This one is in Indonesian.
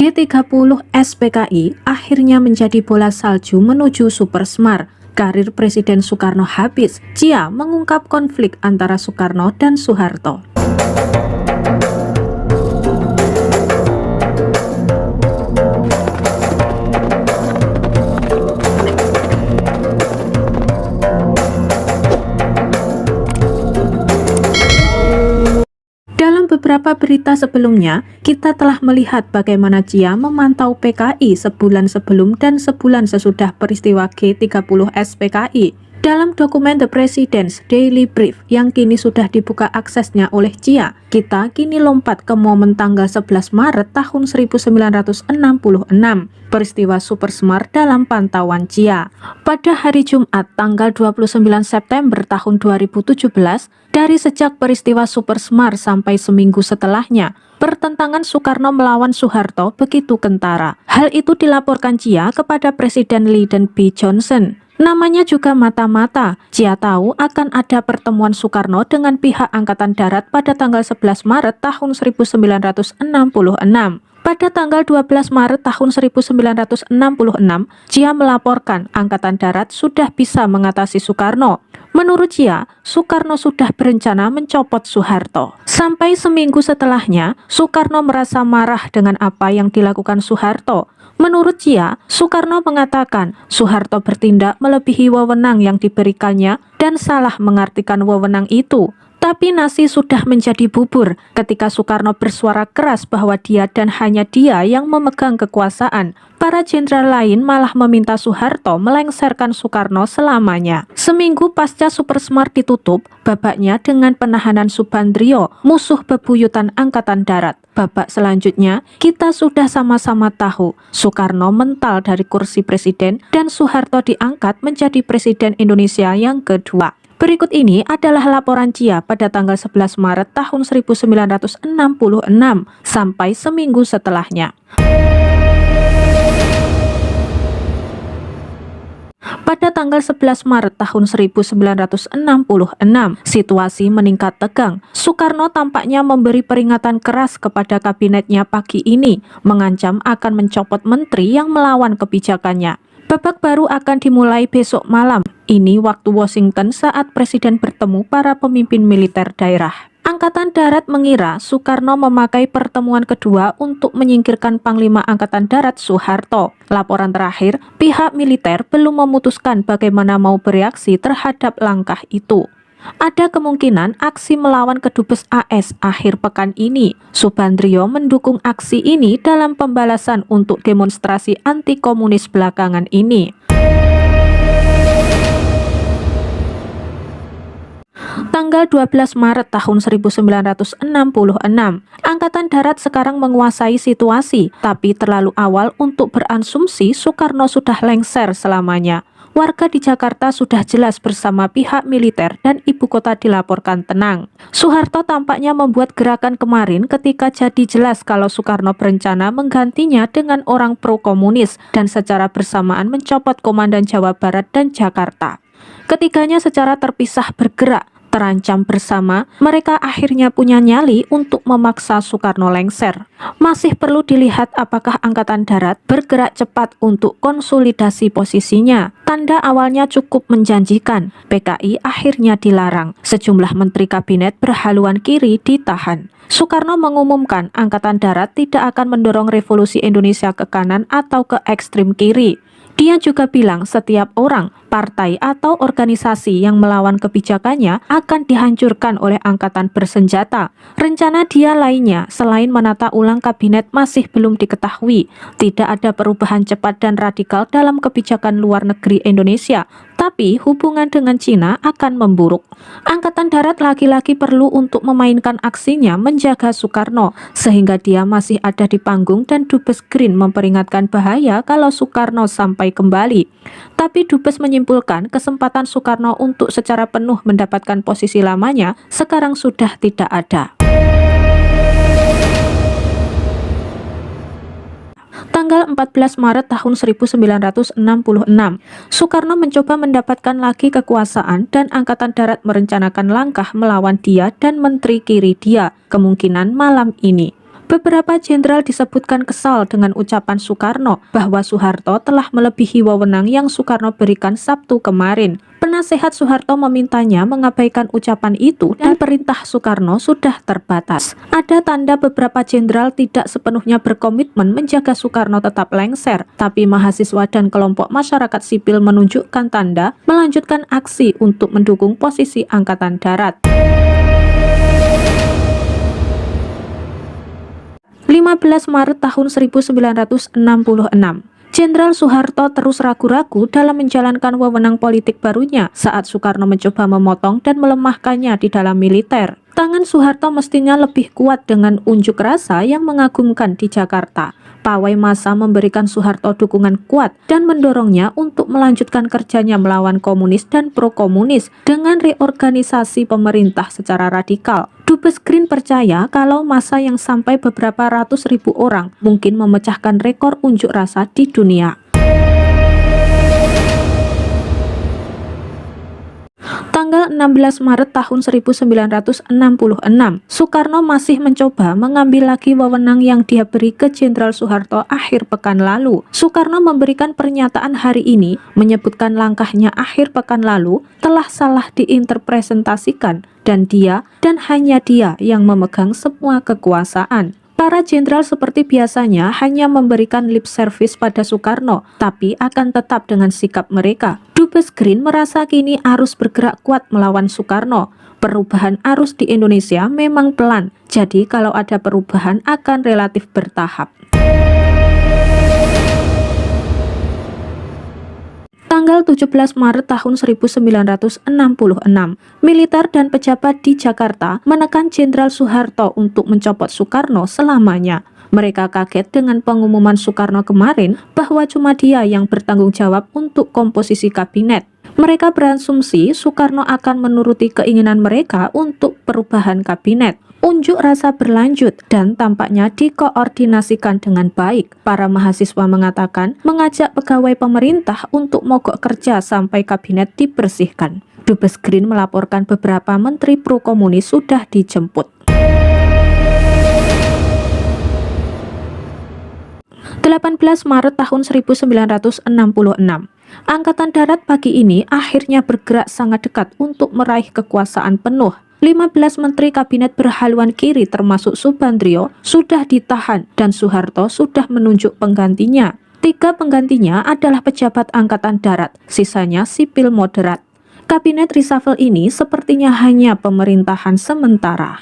G30 SPKI akhirnya menjadi bola salju menuju Super Smart. Karir Presiden Soekarno habis. Cia mengungkap konflik antara Soekarno dan Soeharto. Dalam beberapa berita sebelumnya, kita telah melihat bagaimana Cia memantau PKI sebulan sebelum dan sebulan sesudah peristiwa G30 SPKI. Dalam dokumen The President's Daily Brief yang kini sudah dibuka aksesnya oleh Cia, kita kini lompat ke momen tanggal 11 Maret tahun 1966, peristiwa Super Smart dalam pantauan Cia. Pada hari Jumat tanggal 29 September tahun 2017, dari sejak peristiwa Super Smart sampai seminggu setelahnya, pertentangan Soekarno melawan Soeharto begitu kentara. Hal itu dilaporkan Cia kepada Presiden Lyndon B. Johnson. Namanya juga mata-mata. Cia tahu akan ada pertemuan Soekarno dengan pihak Angkatan Darat pada tanggal 11 Maret tahun 1966. Pada tanggal 12 Maret tahun 1966, Cia melaporkan Angkatan Darat sudah bisa mengatasi Soekarno. Menurut Cia, Soekarno sudah berencana mencopot Soeharto. Sampai seminggu setelahnya, Soekarno merasa marah dengan apa yang dilakukan Soeharto. Menurut Cia, Soekarno mengatakan Soeharto bertindak melebihi wewenang yang diberikannya dan salah mengartikan wewenang itu. Tapi nasi sudah menjadi bubur ketika Soekarno bersuara keras bahwa dia dan hanya dia yang memegang kekuasaan. Para jenderal lain malah meminta Soeharto melengsarkan Soekarno selamanya. Seminggu pasca Super Smart ditutup, babaknya dengan penahanan Subandrio, musuh bebuyutan Angkatan Darat. Babak selanjutnya, kita sudah sama-sama tahu Soekarno mental dari kursi presiden dan Soeharto diangkat menjadi presiden Indonesia yang kedua. Berikut ini adalah laporan Cia pada tanggal 11 Maret tahun 1966 sampai seminggu setelahnya. Pada tanggal 11 Maret tahun 1966, situasi meningkat tegang. Soekarno tampaknya memberi peringatan keras kepada kabinetnya pagi ini, mengancam akan mencopot menteri yang melawan kebijakannya. Babak baru akan dimulai besok malam. Ini waktu Washington saat Presiden bertemu para pemimpin militer daerah. Angkatan Darat mengira Soekarno memakai pertemuan kedua untuk menyingkirkan Panglima Angkatan Darat Soeharto. Laporan terakhir, pihak militer belum memutuskan bagaimana mau bereaksi terhadap langkah itu. Ada kemungkinan aksi melawan Kedubes AS akhir pekan ini. Subandrio mendukung aksi ini dalam pembalasan untuk demonstrasi anti-komunis belakangan ini. Tanggal 12 Maret tahun 1966, Angkatan Darat sekarang menguasai situasi, tapi terlalu awal untuk beransumsi Soekarno sudah lengser selamanya. Warga di Jakarta sudah jelas bersama pihak militer dan ibu kota dilaporkan tenang. Soeharto tampaknya membuat gerakan kemarin ketika jadi jelas kalau Soekarno berencana menggantinya dengan orang pro-komunis dan secara bersamaan mencopot Komandan Jawa Barat dan Jakarta. Ketiganya secara terpisah bergerak. Terancam bersama, mereka akhirnya punya nyali untuk memaksa Soekarno lengser. Masih perlu dilihat apakah Angkatan Darat bergerak cepat untuk konsolidasi posisinya. Tanda awalnya cukup menjanjikan, PKI akhirnya dilarang. Sejumlah menteri kabinet berhaluan kiri ditahan. Soekarno mengumumkan Angkatan Darat tidak akan mendorong revolusi Indonesia ke kanan atau ke ekstrim kiri. Dia juga bilang setiap orang, partai atau organisasi yang melawan kebijakannya akan dihancurkan oleh angkatan bersenjata. Rencana dia lainnya selain menata ulang kabinet masih belum diketahui. Tidak ada perubahan cepat dan radikal dalam kebijakan luar negeri Indonesia, tapi hubungan dengan Cina akan memburuk. Angkatan Darat lagi-lagi perlu untuk memainkan aksinya menjaga Soekarno, sehingga dia masih ada di panggung dan Dubes Green memperingatkan bahaya kalau Soekarno sampai kembali. Tapi Dubes menyimpulkan kesempatan Soekarno untuk secara penuh mendapatkan posisi lamanya sekarang sudah tidak ada. Tanggal 14 Maret tahun 1966, Soekarno mencoba mendapatkan lagi kekuasaan dan Angkatan Darat merencanakan langkah melawan dia dan menteri kiri dia, kemungkinan malam ini. Beberapa jenderal disebutkan kesal dengan ucapan Soekarno bahwa Soeharto telah melebihi wewenang yang Soekarno berikan Sabtu kemarin. Penasehat Soeharto memintanya mengabaikan ucapan itu dan perintah Soekarno sudah terbatas. Ada tanda beberapa jenderal tidak sepenuhnya berkomitmen menjaga Soekarno tetap lengser, tapi mahasiswa dan kelompok masyarakat sipil menunjukkan tanda melanjutkan aksi untuk mendukung posisi Angkatan Darat. 15 Maret tahun 1966, Jenderal Soeharto terus ragu-ragu dalam menjalankan wewenang politik barunya saat Soekarno mencoba memotong dan melemahkannya di dalam militer. Tangan Soeharto mestinya lebih kuat dengan unjuk rasa yang mengagumkan di Jakarta. Pawai massa memberikan Soeharto dukungan kuat dan mendorongnya untuk melanjutkan kerjanya melawan komunis dan pro-komunis dengan reorganisasi pemerintah secara radikal. Dubes Green percaya kalau massa yang sampai beberapa ratus ribu orang mungkin memecahkan rekor unjuk rasa di dunia. Tanggal 16 Maret tahun 1966, Soekarno masih mencoba mengambil lagi wewenang yang dia beri ke Jenderal Soeharto akhir pekan lalu. Soekarno memberikan pernyataan hari ini, menyebutkan langkahnya akhir pekan lalu telah salah diinterpretasikan dan dia dan hanya dia yang memegang semua kekuasaan. Para jenderal seperti biasanya hanya memberikan lip service pada Soekarno, tapi akan tetap dengan sikap mereka. Dubes Green merasa kini arus bergerak kuat melawan Soekarno. Perubahan arus di Indonesia memang pelan, jadi kalau ada perubahan akan relatif bertahap. Tanggal 17 Maret tahun 1966, militer dan pejabat di Jakarta menekan Jenderal Soeharto untuk mencopot Soekarno selamanya. Mereka kaget dengan pengumuman Soekarno kemarin bahwa cuma dia yang bertanggung jawab untuk komposisi kabinet. Mereka berasumsi Soekarno akan menuruti keinginan mereka untuk perubahan kabinet. Unjuk rasa berlanjut dan tampaknya dikoordinasikan dengan baik. Para mahasiswa mengatakan mengajak pegawai pemerintah untuk mogok kerja sampai kabinet dibersihkan. Dubes Green melaporkan beberapa menteri pro-komunis sudah dijemput. 18 Maret tahun 1966, Angkatan Darat pagi ini akhirnya bergerak sangat dekat untuk meraih kekuasaan penuh. 15 menteri kabinet berhaluan kiri termasuk Subandrio sudah ditahan dan Soeharto sudah menunjuk penggantinya. 3 penggantinya adalah pejabat Angkatan Darat, sisanya sipil moderat. Kabinet reshuffle ini sepertinya hanya pemerintahan sementara.